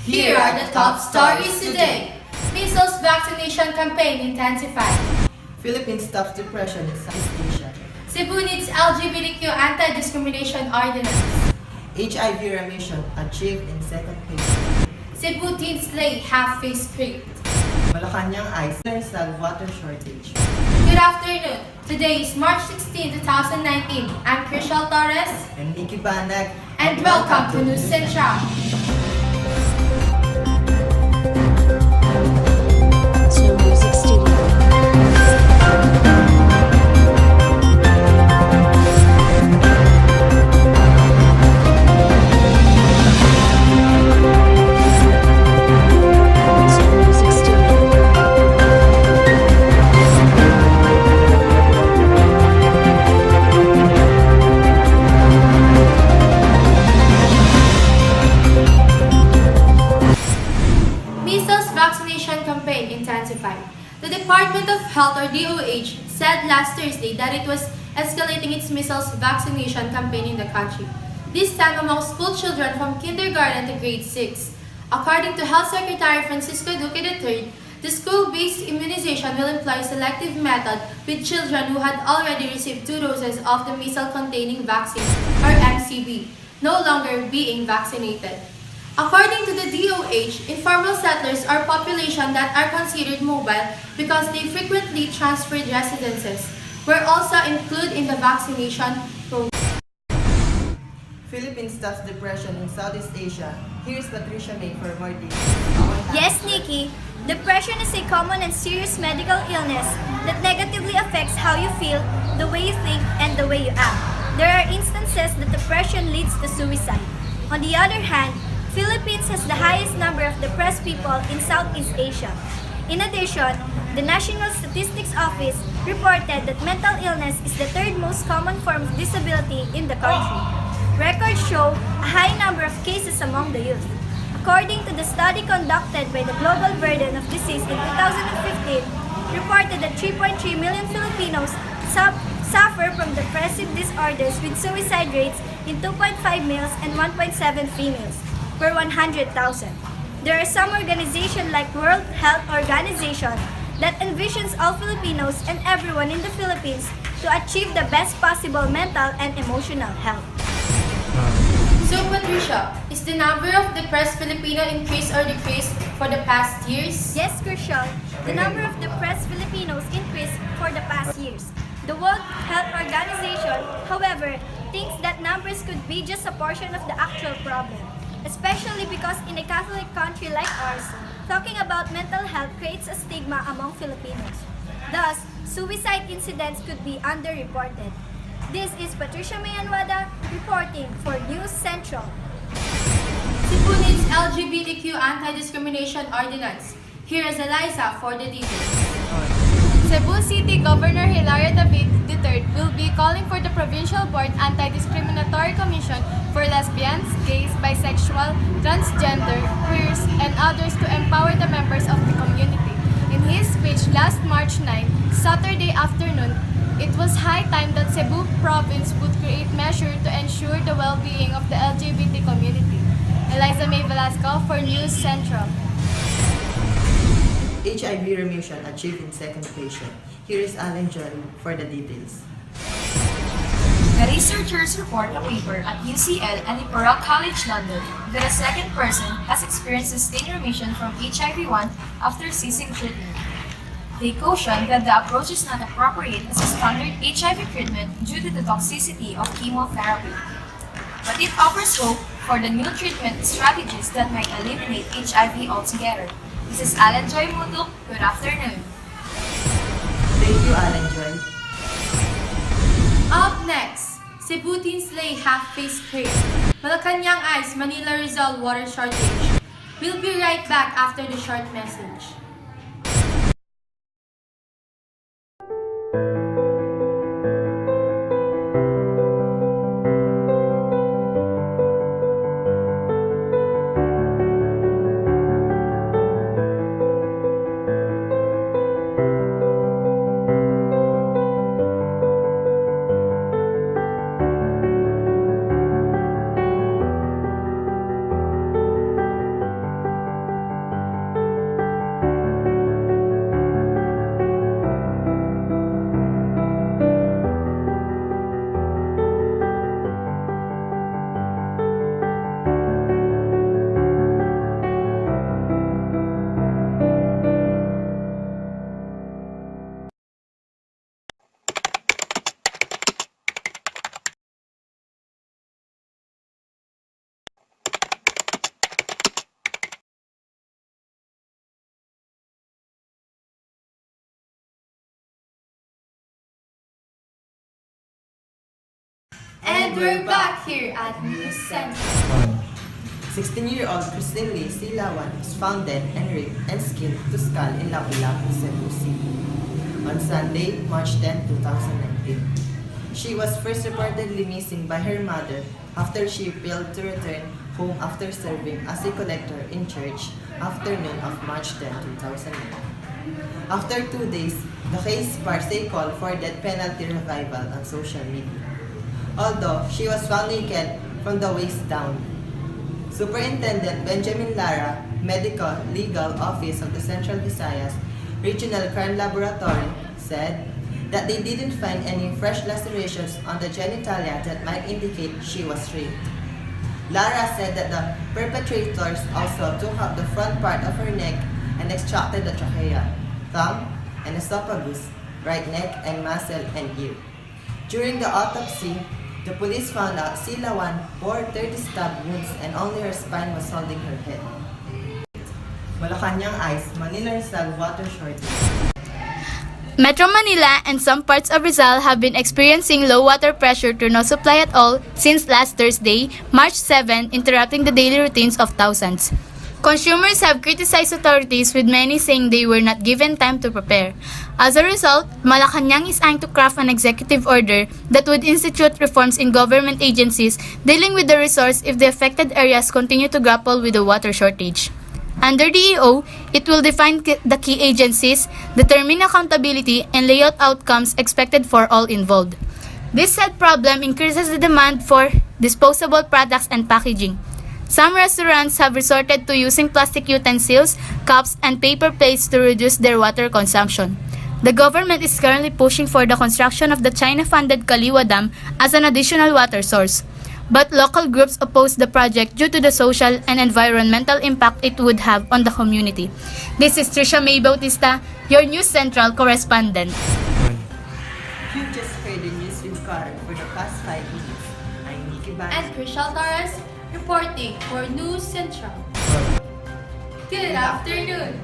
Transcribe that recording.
Here are the top stories today. Measles vaccination campaign intensified. Philippines stops depression in Southeast Asia. Cebu needs LGBTQ anti-discrimination ordinance. HIV remission achieved in second phase. Cebu teens slay half-face creep. Malacanang ice solve water shortage. Good afternoon. Today is March 16, 2019. I'm Crystal Torres. And Nikki Banag. And welcome to News Central. To Music Studio. To Music Studio. Measles vaccination campaign intensified. The Department of Health or DOH said last Thursday that it was escalating its measles vaccination campaign in the country, this time among school children from kindergarten to grade 6. According to Health Secretary Francisco Duque III, the school-based immunization will employ a selective method with children who had already received 2 doses of the measles-containing vaccine or MCV, no longer being vaccinated. According to the DOH, informal settlers are population that are considered mobile because they frequently transferred residences, were also included in the vaccination program. Philippines stops depression in Southeast Asia. Here's Patricia May for more details. Yes, Nikki. Depression is a common and serious medical illness that negatively affects how you feel, the way you think, and the way you act. There are instances that depression leads to suicide. On the other hand, Philippines has the highest number of depressed people in Southeast Asia. In addition, the National Statistics Office reported that mental illness is the third most common form of disability in the country. Records show a high number of cases among the youth. According to the study conducted by the Global Burden of Disease in 2015, reported that 3.3 million Filipinos suffer from depressive disorders with suicide rates in 2.5 males and 1.7 females per 100,000. There are some organizations like World Health Organization that envisions all Filipinos and everyone in the Philippines to achieve the best possible mental and emotional health. So Patricia, is the number of depressed Filipino increased or decreased for the past years? Yes, Crucial. The number of depressed Filipinos increased for the past years. The World Health Organization, however, thinks that numbers could be just a portion of the actual problem, especially because in a Catholic country like ours, talking about mental health creates a stigma among Filipinos. Thus, suicide incidents could be underreported. This is Patricia Mayanwada reporting for News Central. Cebu needs LGBTQ anti-discrimination ordinance. Here is Eliza for the details. Cebu City Governor Hilario David III will be calling for the Provincial Board Anti-Discriminatory Commission for lesbians, gays, bisexual, transgender, queers, and others to empower the members of the community. In his speech last March 9, Saturday afternoon, it was high time that Cebu Province would create measures to ensure the well-being of the LGBT community. Eliza May Velasco for News Central. HIV remission achieved in second patient. Here is Alan John for the details. The researchers report a paper at UCL and Imperial College London that a second person has experienced sustained remission from HIV-1 after ceasing treatment. They caution that the approach is not appropriate as a standard HIV treatment due to the toxicity of chemotherapy. But it offers hope for the new treatment strategies that might eliminate HIV altogether. This is Alan Joy Mundo. Good afternoon. Thank you, Alan Joy. Up next, Cebu teens slay half-face creep. Malacanang ice, Manila Rizal water shortage. We'll be right back after the short message. And we're back here at News Central. 16-year-old Christine Lee Silawan was found dead and raped and skinned to skull in Lapu-Lapu, Cebu City on Sunday, March 10, 2019. She was first reportedly missing by her mother after she failed to return home after serving as a collector in church afternoon of March 10, 2009. After 2 days, the case sparks a call for death penalty revival on social media. Although she was found naked from the waist down, Superintendent Benjamin Lara, Medical Legal Office of the Central Visayas Regional Crime Laboratory, said that they didn't find any fresh lacerations on the genitalia that might indicate she was raped. Lara said that the perpetrators also took out the front part of her neck and extracted the trachea, thumb, and esophagus, right neck and muscle and ear. During the autopsy, the police found out Silawan bore 30 stab wounds and only her spine was holding her head. Malacanang Ice, Manila Rizal water shortage. Metro Manila and some parts of Rizal have been experiencing low water pressure to no supply at all since last Thursday, March 7, interrupting the daily routines of thousands. Consumers have criticized authorities, with many saying they were not given time to prepare. As a result, Malacanang is eyeing to craft an executive order that would institute reforms in government agencies dealing with the resource if the affected areas continue to grapple with the water shortage. Under DEO, it will define the key agencies, determine accountability, and lay out outcomes expected for all involved. This said problem increases the demand for disposable products and packaging. Some restaurants have resorted to using plastic utensils, cups, and paper plates to reduce their water consumption. The government is currently pushing for the construction of the China-funded Kaliwa Dam as an additional water source. But local groups oppose the project due to the social and environmental impact it would have on the community. This is Trisha May Bautista, your News Central correspondent. You just heard the news with Karen for the past 5 minutes. I'm Nikki Ban. And Chriselle Torres reporting for News Central. Good afternoon.